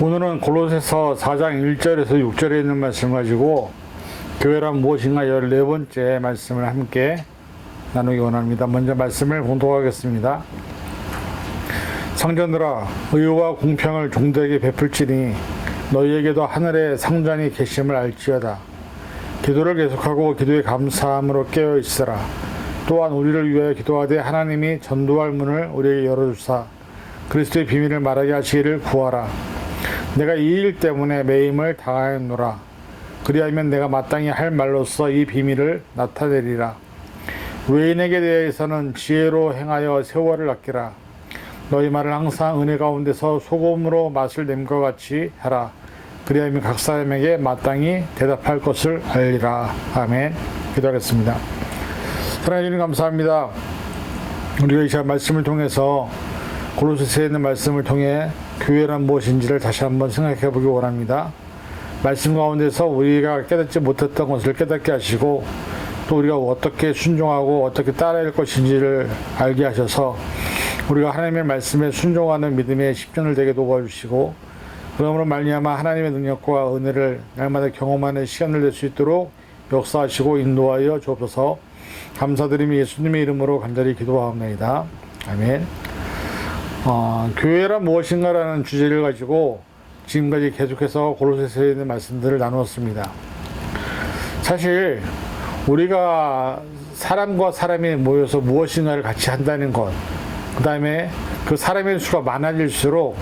오늘은 골로새서 4장 1절에서 6절에 있는 말씀 가지고 교회란 무엇인가 14번째 말씀을 함께 나누기 원합니다. 먼저 말씀을 봉독하겠습니다. 성전들아, 의와 공평을 종들에게 베풀지니 너희에게도 하늘에 상전이 계심을 알지어다. 기도를 계속하고 기도에 감사함으로 깨어 있으라. 또한 우리를 위하여 기도하되 하나님이 전도할 문을 우리에게 열어주사 그리스도의 비밀을 말하게 하시기를 구하라. 내가 이 일 때문에 매임을 당하였노라. 그리하면 내가 마땅히 할 말로써 이 비밀을 나타내리라. 외인에게 대해서는 지혜로 행하여 세월을 아끼라. 너희 말을 항상 은혜 가운데서 소금으로 맛을 냄과 같이 하라. 그리하면 각 사람에게 마땅히 대답할 것을 알리라. 아멘. 기도하겠습니다. 하나님 주님 감사합니다. 우리가 이 시간 말씀을 통해서 골로새서에 있는 말씀을 통해 교회란 무엇인지를 다시 한번 생각해 보기 원합니다. 말씀 가운데서 우리가 깨닫지 못했던 것을 깨닫게 하시고 또 우리가 어떻게 순종하고 어떻게 따라야 할 것인지를 알게 하셔서 우리가 하나님의 말씀에 순종하는 믿음의 십전을 되게 도와주시고 그러므로 말미암아 하나님의 능력과 은혜를 날마다 경험하는 시간을 낼 수 있도록 역사하시고 인도하여 주옵소서. 감사드리며 예수님의 이름으로 간절히 기도하옵나이다. 아멘. 교회란 무엇인가라는 주제를 가지고 지금까지 계속해서 골로새서에 있는 말씀들을 나누었습니다. 사실 우리가 사람과 사람이 모여서 무엇인가를 같이 한다는 것, 그 다음에 그 사람의 수가 많아질수록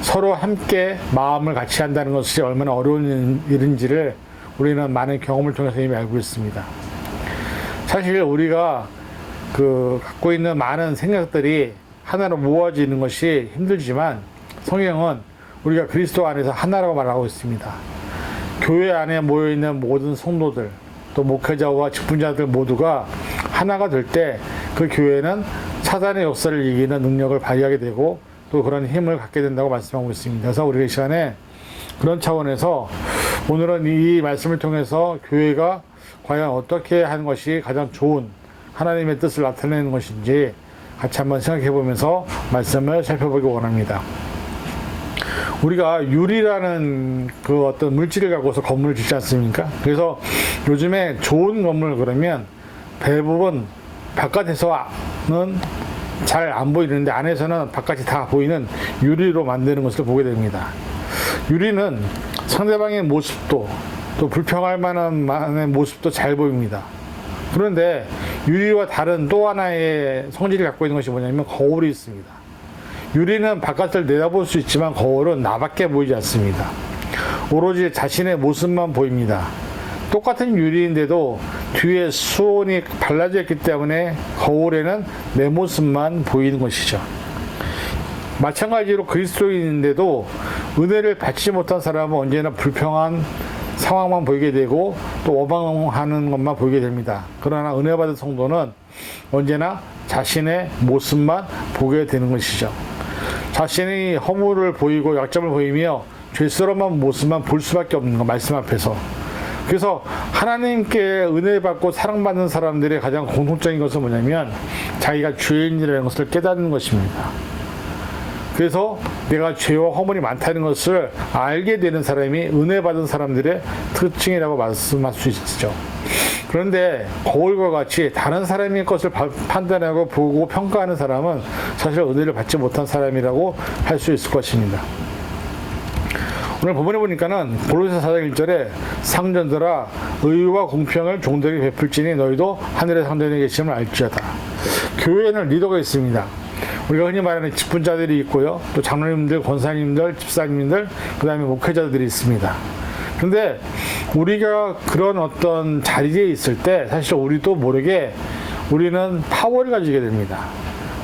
서로 함께 마음을 같이 한다는 것이 얼마나 어려운 일인지를 우리는 많은 경험을 통해서 이미 알고 있습니다. 사실 우리가 갖고 있는 많은 생각들이 하나로 모아지는 것이 힘들지만 성경은 우리가 그리스도 안에서 하나라고 말하고 있습니다. 교회 안에 모여있는 모든 성도들 또 목회자와 직분자들 모두가 하나가 될 때 그 교회는 사단의 역사를 이기는 능력을 발휘하게 되고 또 그런 힘을 갖게 된다고 말씀하고 있습니다. 그래서 우리가 이 시간에 그런 차원에서 오늘은 이 말씀을 통해서 교회가 과연 어떻게 하는 것이 가장 좋은 하나님의 뜻을 나타내는 것인지 같이 한번 생각해 보면서 말씀을 살펴보기 원합니다. 우리가 유리라는 그 어떤 물질을 갖고서 건물을 짓지 않습니까? 그래서 요즘에 좋은 건물 그러면 대부분 바깥에서는 잘 안 보이는데 안에서는 바깥이 다 보이는 유리로 만드는 것을 보게 됩니다. 유리는 상대방의 모습도 또 불평할 만한 모습도 잘 보입니다. 그런데 유리와 다른 또 하나의 성질을 갖고 있는 것이 뭐냐면 거울이 있습니다. 유리는 바깥을 내다볼 수 있지만 거울은 나밖에 보이지 않습니다. 오로지 자신의 모습만 보입니다. 똑같은 유리인데도 뒤에 수온이 발라져 있기 때문에 거울에는 내 모습만 보이는 것이죠. 마찬가지로 그리스도인인데도 은혜를 받지 못한 사람은 언제나 불평한 상황만 보이게 되고 또 원망하는 것만 보이게 됩니다. 그러나 은혜 받은 성도는 언제나 자신의 모습만 보게 되는 것이죠. 자신이 허물을 보이고 약점을 보이며 죄스러운 모습만 볼 수밖에 없는 것, 말씀 앞에서. 그래서 하나님께 은혜 받고 사랑받는 사람들의 가장 공통적인 것은 뭐냐면 자기가 죄인이라는 것을 깨닫는 것입니다. 그래서 내가 죄와 허물이 많다는 것을 알게 되는 사람이 은혜 받은 사람들의 특징이라고 말씀할 수 있죠. 그런데 거울과 같이 다른 사람의 것을 판단하고 보고 평가하는 사람은 사실 은혜를 받지 못한 사람이라고 할 수 있을 것입니다. 오늘 본문에 보니까는 골로새서 4장 1절에 상전들아 의와 공평을 종들에게 베풀지니 너희도 하늘의 상전에 계심을 알지어다. 교회에는 리더가 있습니다. 우리가 흔히 말하는 직분자들이 있고요. 또 장로님들, 권사님들, 집사님들, 그 다음에 목회자들이 있습니다. 근데 우리가 그런 어떤 자리에 있을 때 사실 우리도 모르게 우리는 파워를 가지게 됩니다.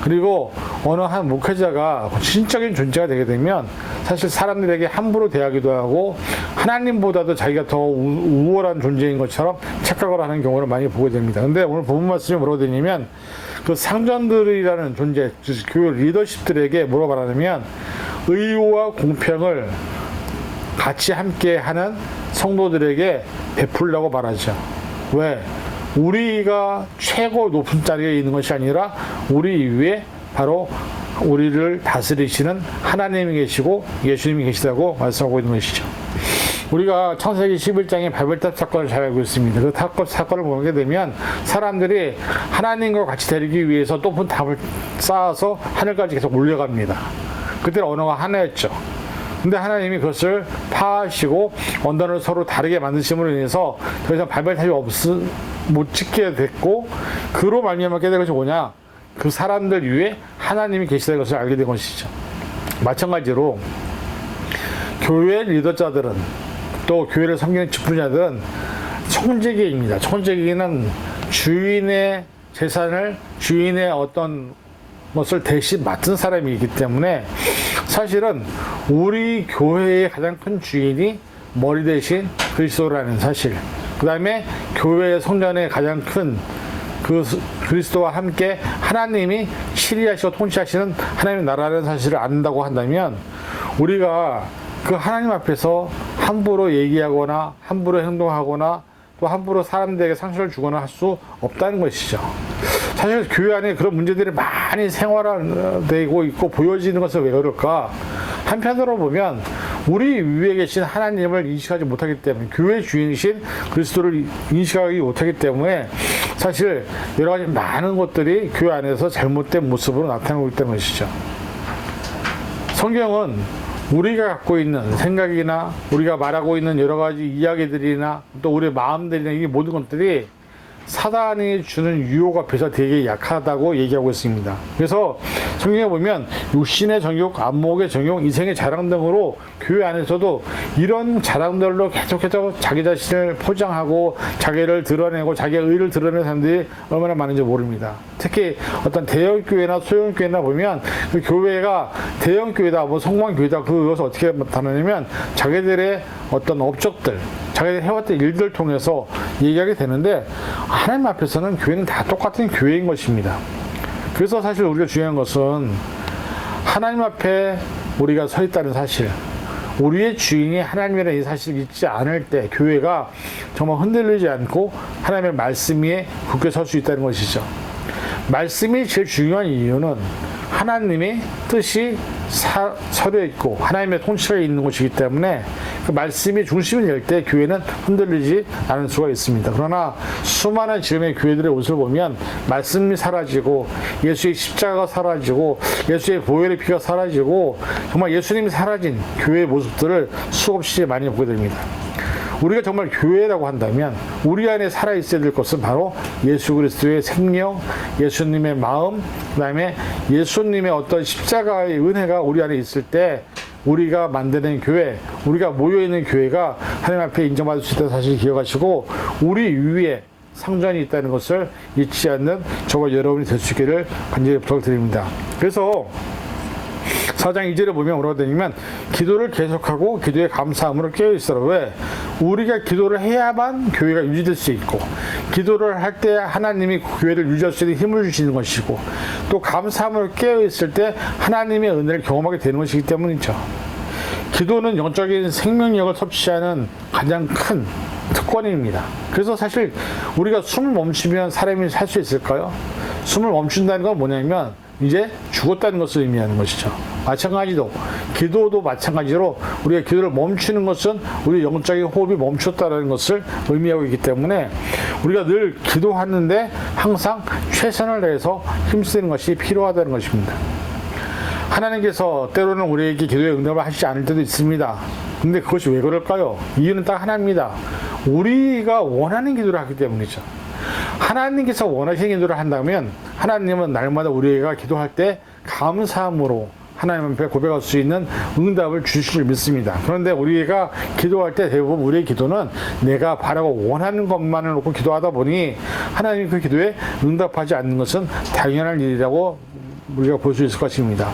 그리고 어느 한 목회자가 신적인 존재가 되게 되면 사실 사람들에게 함부로 대하기도 하고 하나님보다도 자기가 더 우월한 존재인 것처럼 착각을 하는 경우를 많이 보게 됩니다. 근데 오늘 본문 말씀이 뭐라고 되냐면 그 상전들이라는 존재, 교회 리더십들에게 뭐라고 말하냐면 의와 공평을 같이 함께 하는 성도들에게 베풀라고 말하죠. 왜? 우리가 최고 높은 자리에 있는 것이 아니라 우리 위에 바로 우리를 다스리시는 하나님이 계시고 예수님이 계시다고 말씀하고 있는 것이죠. 우리가 창세기 11장의 바벨탑 사건을 잘 알고 있습니다. 그 사건을 보게 되면 사람들이 하나님과 같이 데리기 위해서 높은 탑을 쌓아서 하늘까지 계속 올려갑니다. 그때는 언어가 하나였죠. 근데 하나님이 그것을 파하시고 언어를 서로 다르게 만드심으로 인해서 더 이상 바벨탑이 못 짓게 됐고, 그로 말미암아 깨달은 것이 뭐냐? 그 사람들 위에 하나님이 계시다는 것을 알게 된 것이죠. 마찬가지로 교회 리더자들은, 또 교회를 섬기는 직분자들은 총재기입니다. 총재기는 주인의 재산을, 주인의 어떤 것을 대신 맡은 사람이기 때문에 사실은 우리 교회의 가장 큰 주인이 머리 대신 그리스도라는 사실, 그 다음에 교회의 성전의 가장 큰 그 그리스도와 함께 하나님이 치리하시고 통치하시는 하나님의 나라라는 사실을 안다고 한다면, 우리가 그 하나님 앞에서 함부로 얘기하거나 함부로 행동하거나 또 함부로 사람들에게 상처를 주거나 할 수 없다는 것이죠. 사실 교회 안에 그런 문제들이 많이 생활화되고 있고 보여지는 것은 왜 그럴까? 한편으로 보면 우리 위에 계신 하나님을 인식하지 못하기 때문에, 교회 주인이신 그리스도를 인식하지 못하기 때문에 사실 여러 가지 많은 것들이 교회 안에서 잘못된 모습으로 나타나고 있다는 것이죠. 성경은 우리가 갖고 있는 생각이나 우리가 말하고 있는 여러 가지 이야기들이나 또 우리의 마음들이나 이 모든 것들이 사단이 주는 유혹 앞에서 되게 약하다고 얘기하고 있습니다. 그래서 성경에 보면 육신의 정욕, 안목의 정욕, 인생의 자랑 등으로 교회 안에서도 이런 자랑들로 계속해서 자기 자신을 포장하고 자기를 드러내고 자기의 의를 드러내는 사람들이 얼마나 많은지 모릅니다. 특히 어떤 대형교회나 소형교회나 보면 그 교회가 대형교회다, 뭐 성공교회다, 그것을 어떻게 나타내냐면 자기들의 어떤 업적들, 자기들이 해왔던 일들을 통해서 얘기하게 되는데, 하나님 앞에서는 교회는 다 똑같은 교회인 것입니다. 그래서 사실 우리가 중요한 것은 하나님 앞에 우리가 서 있다는 사실, 우리의 주인이 하나님이라는 이 사실을 잊지 않을 때 교회가 정말 흔들리지 않고 하나님의 말씀 위에 굳게 설 수 있다는 것이죠. 말씀이 제일 중요한 이유는 하나님의 뜻이 서려 있고 하나님의 통치가 있는 것이기 때문에 그 말씀이 중심이 될 때 교회는 흔들리지 않을 수가 있습니다. 그러나 수많은 지금의 교회들의 옷을 보면 말씀이 사라지고 예수의 십자가가 사라지고 예수의 보혈의 피가 사라지고 정말 예수님이 사라진 교회의 모습들을 수없이 많이 보게 됩니다. 우리가 정말 교회라고 한다면 우리 안에 살아있어야 될 것은 바로 예수 그리스도의 생명, 예수님의 마음, 그 다음에 예수님의 어떤 십자가의 은혜가 우리 안에 있을 때 우리가 만드는 교회, 우리가 모여있는 교회가 하나님 앞에 인정받을 수 있다는 사실을 기억하시고 우리 위에 상전이 있다는 것을 잊지 않는 저와 여러분이 될 수 있기를 간절히 부탁드립니다. 그래서 4장 2절에 보면 뭐라고 되냐면 기도를 계속하고 기도에 감사함으로 깨어있어라. 왜? 우리가 기도를 해야만 교회가 유지될 수 있고, 기도를 할 때 하나님이 교회를 유지할 수 있는 힘을 주시는 것이고, 또 감사함으로 깨어있을 때 하나님의 은혜를 경험하게 되는 것이기 때문이죠. 기도는 영적인 생명력을 섭취하는 가장 큰 특권입니다. 그래서 사실 우리가 숨을 멈추면 사람이 살 수 있을까요? 숨을 멈춘다는 건 뭐냐면 이제 죽었다는 것을 의미하는 것이죠. 마찬가지로 기도도 마찬가지로 우리가 기도를 멈추는 것은 우리 영적인 호흡이 멈췄다는 것을 의미하고 있기 때문에 우리가 늘 기도하는데 항상 최선을 다해서 힘쓰는 것이 필요하다는 것입니다. 하나님께서 때로는 우리에게 기도에 응답을 하시지 않을 때도 있습니다. 근데 그것이 왜 그럴까요? 이유는 딱 하나입니다. 우리가 원하는 기도를 하기 때문이죠. 하나님께서 원하시는 기도를 한다면 하나님은 날마다 우리가 기도할 때 감사함으로 하나님 앞에 고백할 수 있는 응답을 주실 줄 믿습니다. 그런데 우리가 기도할 때 대부분 우리의 기도는 내가 바라고 원하는 것만을 놓고 기도하다 보니 하나님이 그 기도에 응답하지 않는 것은 당연한 일이라고 우리가 볼 수 있을 것입니다.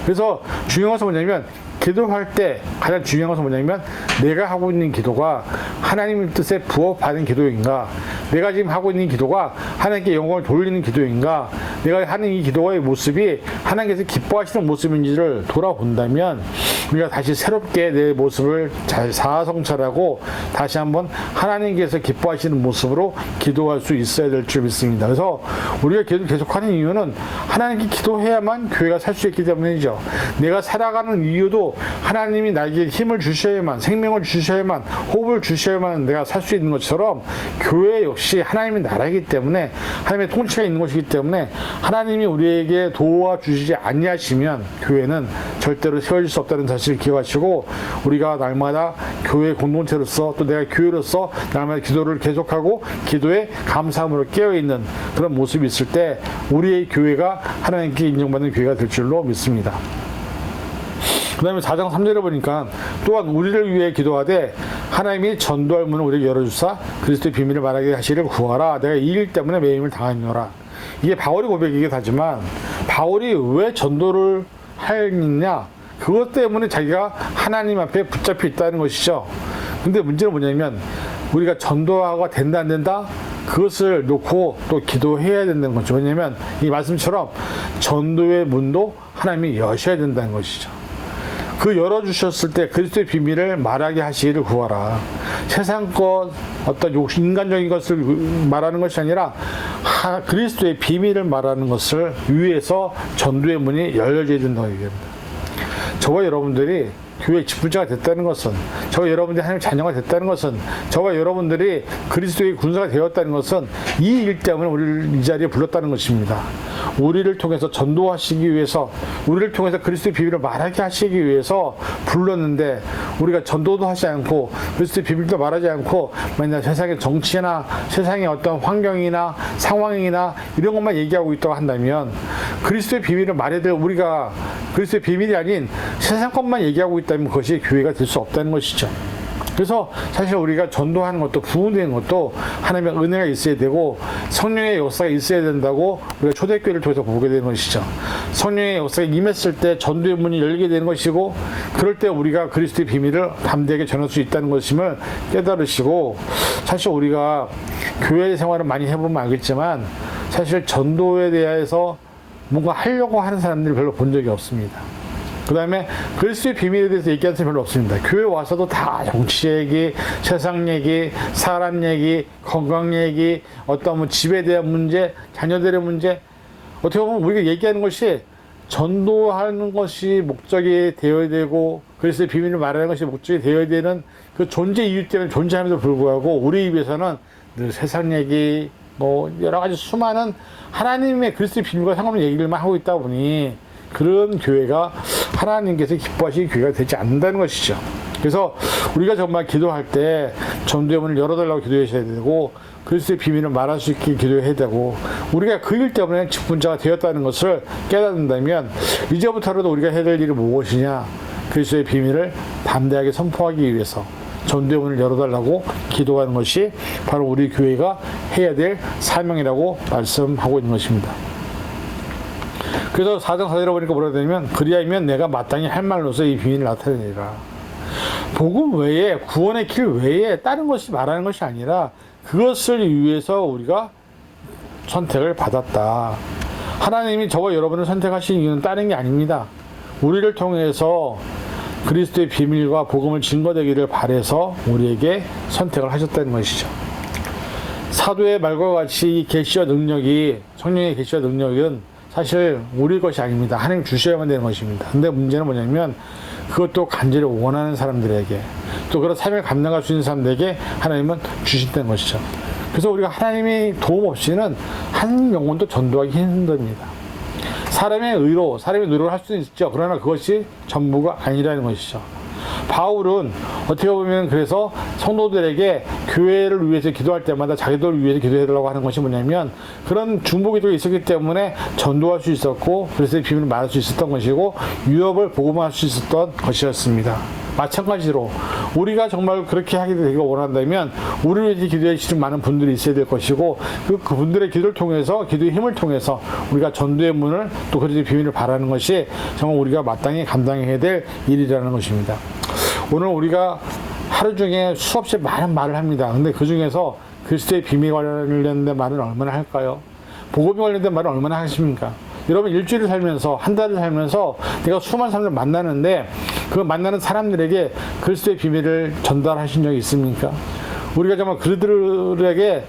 그래서 중요한 것은 뭐냐면 기도할 때 가장 중요한 것은 뭐냐면 내가 하고 있는 기도가 하나님의 뜻에 부합하는 기도인가, 내가 지금 하고 있는 기도가 하나님께 영광을 돌리는 기도인가, 내가 하는 이 기도의 모습이 하나님께서 기뻐하시는 모습인지를 돌아본다면 우리가 다시 새롭게 내 모습을 잘 사성찰하고 다시 한번 하나님께서 기뻐하시는 모습으로 기도할 수 있어야 될 줄 믿습니다. 그래서 우리가 기도 계속하는 이유는 하나님께 기도해야만 교회가 살 수 있기 때문이죠. 내가 살아가는 이유도 하나님이 나에게 힘을 주셔야만, 생명을 주셔야만, 호흡을 주셔야만 내가 살 수 있는 것처럼 교회 역시 하나님의 나라이기 때문에, 하나님의 통치가 있는 것이기 때문에 하나님이 우리에게 도와주시지 아니하시면 교회는 절대로 세워질 수 없다는 사실을 기억하시고, 우리가 날마다 교회 공동체로서 또 내가 교회로서 날마다 기도를 계속하고 기도에 감사함으로 깨어있는 그런 모습이 있을 때 우리의 교회가 하나님께 인정받는 교회가 될 줄로 믿습니다. 그 다음에 4장 3절에 보니까 또한 우리를 위해 기도하되 하나님이 전도할 문을 우리에게 열어주사 그리스도의 비밀을 말하게 하시기를 구하라. 내가 이 일 때문에 매임을 당하노라. 이게 바울의 고백이긴 하지만 바울이 왜 전도를 하느냐, 그것 때문에 자기가 하나님 앞에 붙잡혀 있다는 것이죠. 근데 문제는 뭐냐면 우리가 전도가 된다 안 된다, 그것을 놓고 또 기도해야 된다는 거죠. 왜냐하면 이 말씀처럼 전도의 문도 하나님이 여셔야 된다는 것이죠. 그 열어주셨을 때 그리스도의 비밀을 말하게 하시기를 구하라. 세상 것, 어떤 인간적인 것을 말하는 것이 아니라 그리스도의 비밀을 말하는 것을 위해서 전도의 문이 열려져야 된다고 얘기합니다. 저와 여러분들이 교회의 직분자가 됐다는 것은, 저와 여러분들이 하나님의 자녀가 됐다는 것은, 저와 여러분들이 그리스도의 군사가 되었다는 것은 이 일 때문에 우리를 이 자리에 불렀다는 것입니다. 우리를 통해서 전도하시기 위해서, 우리를 통해서 그리스도의 비밀을 말하게 하시기 위해서 불렀는데, 우리가 전도도 하지 않고 그리스도의 비밀도 말하지 않고 맨날 세상의 정치나 세상의 어떤 환경이나 상황이나 이런 것만 얘기하고 있다고 한다면, 그리스도의 비밀을 말해야 될 우리가 그리스도의 비밀이 아닌 세상 것만 얘기하고 있다면 그것이 교회가 될 수 없다는 것이죠. 그래서 사실 우리가 전도하는 것도, 부흥되는 것도 하나님의 은혜가 있어야 되고 성령의 역사가 있어야 된다고 우리가 초대교회를 통해서 보게 되는 것이죠. 성령의 역사가 임했을 때 전도의 문이 열리게 되는 것이고, 그럴 때 우리가 그리스도의 비밀을 담대하게 전할 수 있다는 것임을 깨달으시고, 사실 우리가 교회 생활을 많이 해보면 알겠지만 사실 전도에 대해서 뭔가 하려고 하는 사람들이 별로 본 적이 없습니다. 그 다음에 그리스도의 비밀에 대해서 얘기하는 사람이 별로 없습니다. 교회 와서도 다 정치 얘기, 세상 얘기, 사람 얘기, 건강 얘기, 어떤 뭐 집에 대한 문제, 자녀들의 문제, 어떻게 보면 우리가 얘기하는 것이 전도하는 것이 목적이 되어야 되고 그리스도의 비밀을 말하는 것이 목적이 되어야 되는 그 존재 이유 때문에 존재함에도 불구하고 우리 입에서는 늘 세상 얘기, 뭐 여러 가지 수많은 하나님의 그리스도의 비밀과 상관없는 얘기들만 하고 있다 보니 그런 교회가 하나님께서 기뻐하시는 교회가 되지 않는다는 것이죠. 그래서 우리가 정말 기도할 때 전도의 문을 열어달라고 기도하셔야 되고 그리스도의 비밀을 말할 수 있게 기도해야 되고, 우리가 그 일 때문에 직분자가 되었다는 것을 깨닫는다면 이제부터라도 우리가 해야 될 일이 무엇이냐, 그리스도의 비밀을 담대하게 선포하기 위해서 전도의 문을 열어달라고 기도하는 것이 바로 우리 교회가 해야 될 사명이라고 말씀하고 있는 것입니다. 그래서 4장 4절에 보니까 뭐라 되냐면 그리하면 내가 마땅히 할 말로서 이 비밀을 나타내리라. 복음 외에, 구원의 길 외에 다른 것이 말하는 것이 아니라 그것을 위해서 우리가 선택을 받았다. 하나님이 저와 여러분을 선택하신 이유는 다른 게 아닙니다. 우리를 통해서 그리스도의 비밀과 복음을 증거되기를 바라서 우리에게 선택을 하셨다는 것이죠. 사도의 말과 같이 이 계시와 능력이, 성령의 계시와 능력은 사실 우리 것이 아닙니다. 하나님 주셔야만 되는 것입니다. 근데 문제는 뭐냐면 그것도 간절히 원하는 사람들에게, 또 그런 삶을 감당할 수 있는 사람들에게 하나님은 주신다는 것이죠. 그래서 우리가 하나님의 도움 없이는 한 영혼도 전도하기 힘듭니다. 사람의 의로, 사람의 노력을 할 수는 있죠. 그러나 그것이 전부가 아니라는 것이죠. 바울은 어떻게 보면 그래서 성도들에게 교회를 위해서 기도할 때마다 자기들을 위해서 기도해달라고 하는 것이 뭐냐면 그런 중보기도가 있었기 때문에 전도할 수 있었고 그래서 비밀을 말할 수 있었던 것이고 유업을 복음화할 수 있었던 것이었습니다. 마찬가지로 우리가 정말 그렇게 하게 되기를 원한다면 우리를 위해서 기도해 주시는 많은 분들이 있어야 될 것이고 그분들의 기도를 통해서, 기도의 힘을 통해서 우리가 전도의 문을 또 그리스도의 비밀을 바라는 것이 정말 우리가 마땅히 감당해야 될 일이라는 것입니다. 오늘 우리가 하루 중에 수없이 많은 말을 합니다. 근데 그 중에서 그리스도의 비밀 관련된 말은 얼마나 할까요? 복음에 관련된 말은 얼마나 하십니까? 여러분 일주일을 살면서, 한 달을 살면서 내가 수많은 사람들 만나는데 그 만나는 사람들에게 그리스도의 비밀을 전달하신 적이 있습니까? 우리가 정말 그들에게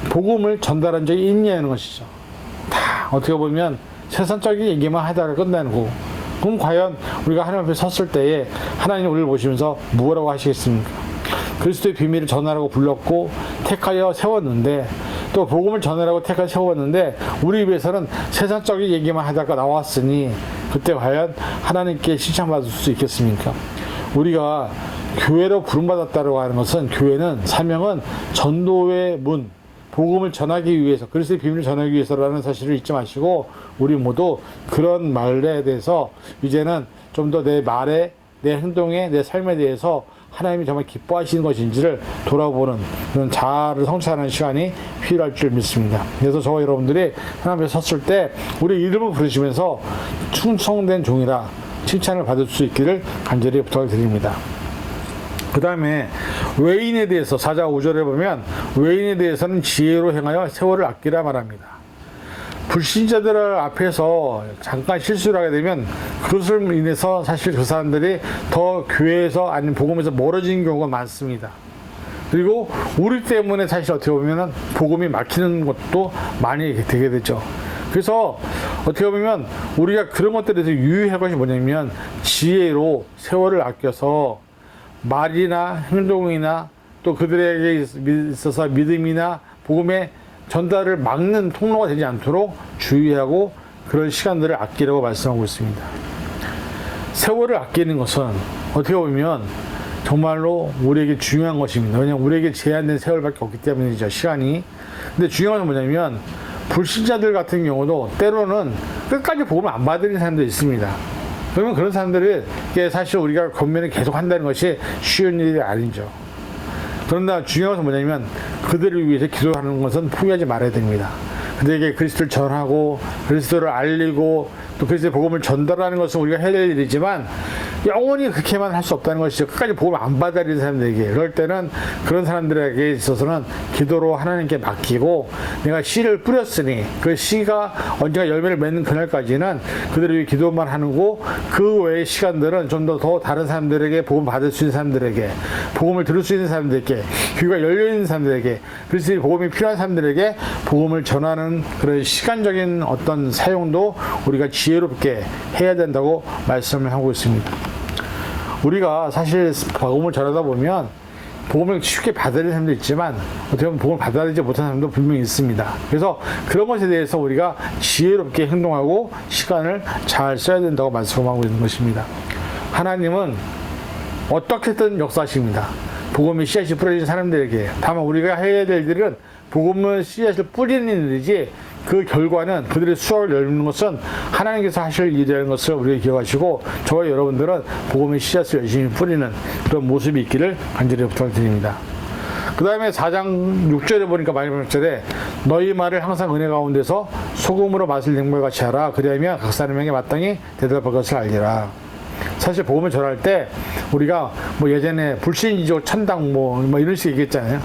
복음을 전달한 적이 있냐는 것이죠. 다 어떻게 보면 세상적인 얘기만 하다가 끝나는 거고, 그럼 과연 우리가 하나님 앞에 섰을 때에 하나님 우리를 보시면서 무엇라고 하시겠습니까? 그리스도의 비밀을 전하라고 불렀고 택하여 세웠는데, 또 복음을 전하라고 택하여 세웠는데 우리 입에서는 세상적인 얘기만 하다가 나왔으니 그때 과연 하나님께 칭찬받을 수 있겠습니까? 우리가 교회로 부름받았다고 하는 것은, 교회는 사명은 전도의 문, 복음을 전하기 위해서, 그리스도의 비밀을 전하기 위해서라는 사실을 잊지 마시고, 우리 모두 그런 말에 대해서 이제는 좀 더 내 말에, 내 행동에, 내 삶에 대해서 하나님이 정말 기뻐하시는 것인지를 돌아보는 그런 자아를 성찰하는 시간이 필요할 줄 믿습니다. 그래서 저와 여러분들이 하나님 앞에 섰을 때 우리 이름을 부르시면서 충성된 종이라 칭찬을 받을 수 있기를 간절히 부탁을 드립니다. 그 다음에 외인에 대해서 4장 5절에 보면, 외인에 대해서는 지혜로 행하여 세월을 아끼라 말합니다. 불신자들 앞에서 잠깐 실수를 하게 되면 그것을 인해서 사실 그 사람들이 더 교회에서 아니면 복음에서 멀어지는 경우가 많습니다. 그리고 우리 때문에 사실 어떻게 보면 복음이 막히는 것도 많이 되게 되죠. 그래서 어떻게 보면 우리가 그런 것들에 대해서 유의할 것이 뭐냐면, 지혜로 세월을 아껴서 말이나 행동이나 또 그들에게 있어서 믿음이나 복음의 전달을 막는 통로가 되지 않도록 주의하고 그런 시간들을 아끼라고 말씀하고 있습니다. 세월을 아끼는 것은 어떻게 보면 정말로 우리에게 중요한 것입니다. 왜냐하면 우리에게 제한된 세월밖에 없기 때문이죠, 시간이. 근데 중요한 건 뭐냐면, 불신자들 같은 경우도 때로는 끝까지 복음을 안 받는 사람도 있습니다. 그러면 그런 사람들이 사실 우리가 권면을 계속 한다는 것이 쉬운 일이 아니죠. 그런데 중요한 것은 뭐냐면, 그들을 위해서 기도하는 것은 포기하지 말아야 됩니다. 그들에게 그리스도를 전하고 그리스도를 알리고 또 그리스도의 복음을 전달하는 것은 우리가 해야 될 일이지만, 영원히 그렇게만 할 수 없다는 것이죠. 끝까지 복음을 안 받아들이는 사람들에게. 그럴 때는 그런 사람들에게 있어서는 기도로 하나님께 맡기고, 내가 씨를 뿌렸으니 그 씨가 언젠가 열매를 맺는 그날까지는 그들을 위해 기도만 하고, 그 외의 시간들은 좀 더 다른 사람들에게, 복음 받을 수 있는 사람들에게, 복음을 들을 수 있는 사람들에게, 귀가 열려있는 사람들에게, 그리스도의 복음이 필요한 사람들에게 복음을 전하는 그런 시간적인 어떤 사용도 우리가 지혜롭게 해야 된다고 말씀을 하고 있습니다. 우리가 사실 복음을 전하다 보면 복음을 쉽게 받아들이는 사람도 있지만, 어떻게 보면 복음을 받아들이지 못하는 사람도 분명히 있습니다. 그래서 그런 것에 대해서 우리가 지혜롭게 행동하고 시간을 잘 써야 된다고 말씀하고 있는 것입니다. 하나님은 어떻게든 역사하십니다. 복음의 씨앗이 뿌려진 사람들에게. 다만 우리가 해야 될 일은 복음의 씨앗을 뿌리는 일이지, 그 결과는 그들의 수확을 열는 것은 하나님께서 하실 일이라는 것을 우리가 기억하시고, 저와 여러분들은 복음의 씨앗을 열심히 뿌리는 그런 모습이 있기를 간절히 부탁드립니다. 그 다음에 4장 6절에 보니까 마지막 절에, 너희 말을 항상 은혜 가운데서 소금으로 맛을 낸 것 같이 하라. 그리하면 각 사람에게 마땅히 대답할 것을 알리라. 사실 복음을 전할 때 우리가 뭐 예전에 불신이죠, 천당 뭐 이런 식으로 얘기했잖아요.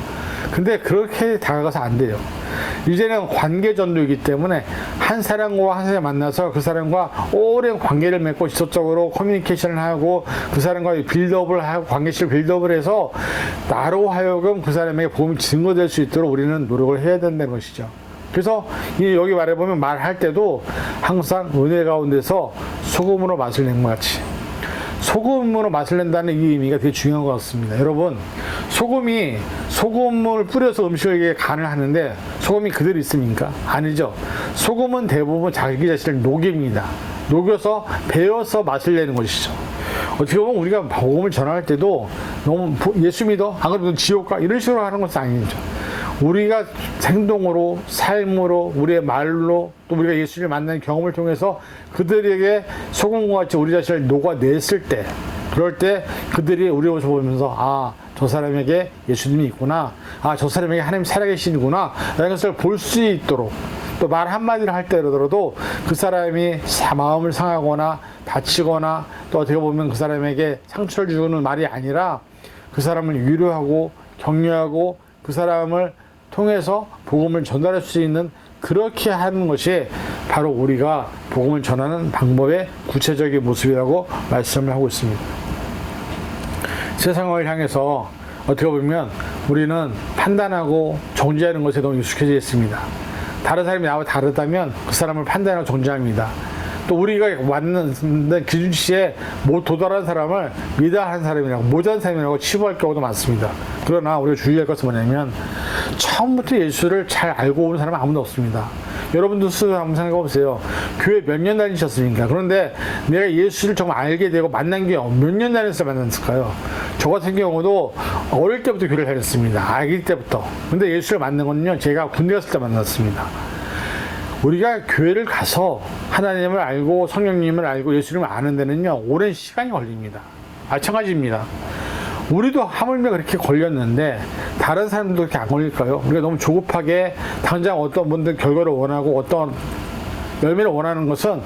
근데 그렇게 다가가서 안 돼요. 이제는 관계 전도이기 때문에 한 사람과 한 사람 만나서 그 사람과 오랜 관계를 맺고 지속적으로 커뮤니케이션을 하고 그 사람과 빌드업을 하고 관계를 빌드업을 해서 나로 하여금 그 사람에게 복음이 증거될 수 있도록 우리는 노력을 해야 된다는 것이죠. 그래서 여기 말해보면, 말할 때도 항상 은혜 가운데서 소금으로 맛을 낸 것 같이, 소금으로 맛을 낸다는 이 의미가 되게 중요한 것 같습니다. 여러분, 소금을 뿌려서 음식에게 간을 하는데 소금이 그대로 있습니까? 아니죠. 소금은 대부분 자기 자신을 녹입니다. 녹여서 배어서 맛을 내는 것이죠. 어떻게 보면 우리가 복음을 전할 때도 너무 예수 믿어? 안 그러면 지옥 가? 이런 식으로 하는 것은 아니죠. 우리가 행동으로, 삶으로, 우리의 말로, 또 우리가 예수를 만나는 경험을 통해서 그들에게 소금과 같이 우리 자신을 녹아냈을 때, 그럴 때 그들이 우리 모습을 보면서, 아, 저 사람에게 예수님이 있구나, 아, 저 사람에게 하나님 살아계시는구나 라는 것을 볼 수 있도록, 또 말 한마디를 할 때라도 그 사람이 마음을 상하거나 다치거나, 또 어떻게 보면 그 사람에게 상처를 주는 말이 아니라 그 사람을 위로하고 격려하고 그 사람을 통해서 복음을 전달할 수 있는, 그렇게 하는 것이 바로 우리가 복음을 전하는 방법의 구체적인 모습이라고 말씀을 하고 있습니다. 세상을 향해서 어떻게 보면 우리는 판단하고 정죄하는 것에 너무 익숙해져 있습니다. 다른 사람이 나와 다르다면 그 사람을 판단하고 정죄합니다. 또 우리가 맞는 기준치에 못 도달한 사람을 미달한 사람이라고, 모자란 사람이라고 치부할 경우도 많습니다. 그러나 우리가 주의할 것은 뭐냐면, 처음부터 예수를 잘 알고 온 사람은 아무도 없습니다. 여러분도 스스로 한번 생각해 보세요. 교회 몇 년 다니셨습니까? 그런데 내가 예수를 정말 알게 되고 만난 게 몇 년 다녀서 만났을까요? 저 같은 경우도 어릴 때부터 교회를 다녔습니다. 아기 때부터. 근데 예수를 만난 건요, 제가 군대 갔을 때 만났습니다. 우리가 교회를 가서 하나님을 알고 성령님을 알고 예수님을 아는 데는요, 오랜 시간이 걸립니다. 마찬가지입니다. 우리도 하물며 그렇게 걸렸는데 다른 사람들도 그렇게 안 걸릴까요? 우리가 너무 조급하게 당장 어떤 분들 결과를 원하고 어떤 열매를 원하는 것은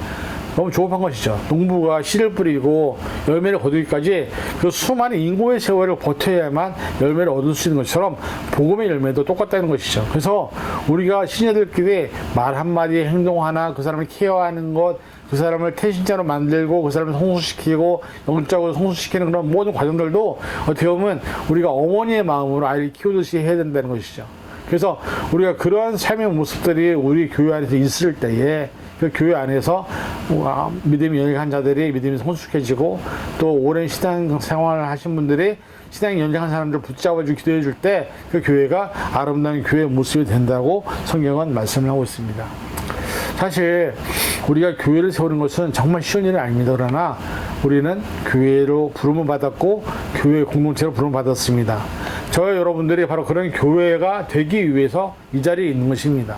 너무 조급한 것이죠. 농부가 씨를 뿌리고 열매를 거두기까지 그 수많은 인고의 세월을 버텨야만 열매를 얻을 수 있는 것처럼 복음의 열매도 똑같다는 것이죠. 그래서 우리가 신녀들끼리 말 한마디, 행동 하나, 그 사람을 케어하는 것, 그 사람을 태신자로 만들고 그 사람을 성숙시키고 영적으로 성숙시키는 그런 모든 과정들도 어떻게 보면 우리가 어머니의 마음으로 아이를 키우듯이 해야 된다는 것이죠. 그래서 우리가 그러한 삶의 모습들이 우리 교회 안에서 있을 때에 그 교회 안에서 믿음이 연약한 자들이 믿음이 성숙해지고 또 오랜 신앙 생활을 하신 분들이 신앙이 연장한 사람들을 붙잡아주고 기도해 줄 때 그 교회가 아름다운 교회의 모습이 된다고 성경은 말씀을 하고 있습니다. 사실 우리가 교회를 세우는 것은 정말 쉬운 일은 아닙니다. 그러나 우리는 교회로 부름을 받았고 교회 공동체로 부름을 받았습니다. 저와 여러분들이 바로 그런 교회가 되기 위해서 이 자리에 있는 것입니다.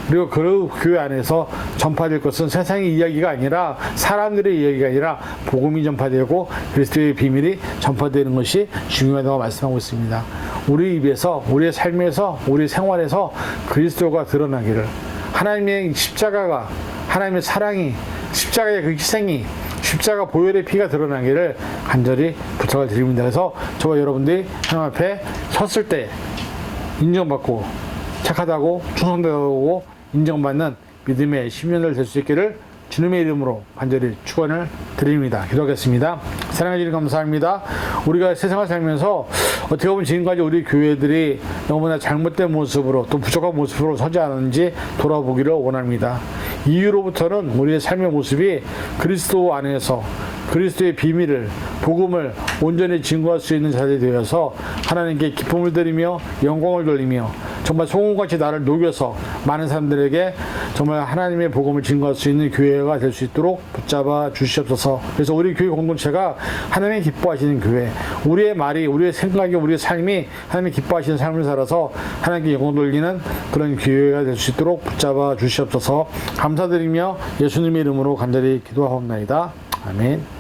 그리고 그 교회 안에서 전파될 것은 세상의 이야기가 아니라 사람들의 이야기가 아니라 복음이 전파되고 그리스도의 비밀이 전파되는 것이 중요하다고 말씀하고 있습니다. 우리 입에서, 우리의 삶에서, 우리 생활에서 그리스도가 드러나기를, 하나님의 십자가가, 하나님의 사랑이, 십자가의 그 희생이, 십자가 보혈의 피가 드러나기를 간절히 부탁을 드립니다. 그래서 저와 여러분들이 하나님 앞에 섰을 때 인정받고 착하다고 충성되고 인정받는 믿음의 10년을 될 수 있기를 주님의 이름으로 간절히 축원을 드립니다. 기도하겠습니다. 사랑해 주님 감사합니다. 우리가 세상을 살면서 어떻게 보면 지금까지 우리 교회들이 너무나 잘못된 모습으로 또 부족한 모습으로 서지 않은지 돌아보기를 원합니다. 이후로부터는 우리의 삶의 모습이 그리스도 안에서 그리스도의 비밀을, 복음을 온전히 증거할 수 있는 자들이 되어서 하나님께 기쁨을 드리며 영광을 돌리며 정말 소금같이 나를 녹여서 많은 사람들에게 정말 하나님의 복음을 증거할 수 있는 교회가 될 수 있도록 붙잡아 주시옵소서. 그래서 우리 교회 공동체가 하나님이 기뻐하시는 교회, 우리의 말이, 우리의 생각이, 우리의 삶이 하나님이 기뻐하시는 삶을 살아서 하나님께 영광 돌리는 그런 교회가 될 수 있도록 붙잡아 주시옵소서. 감사드리며 예수님의 이름으로 간절히 기도하옵나이다. 아멘.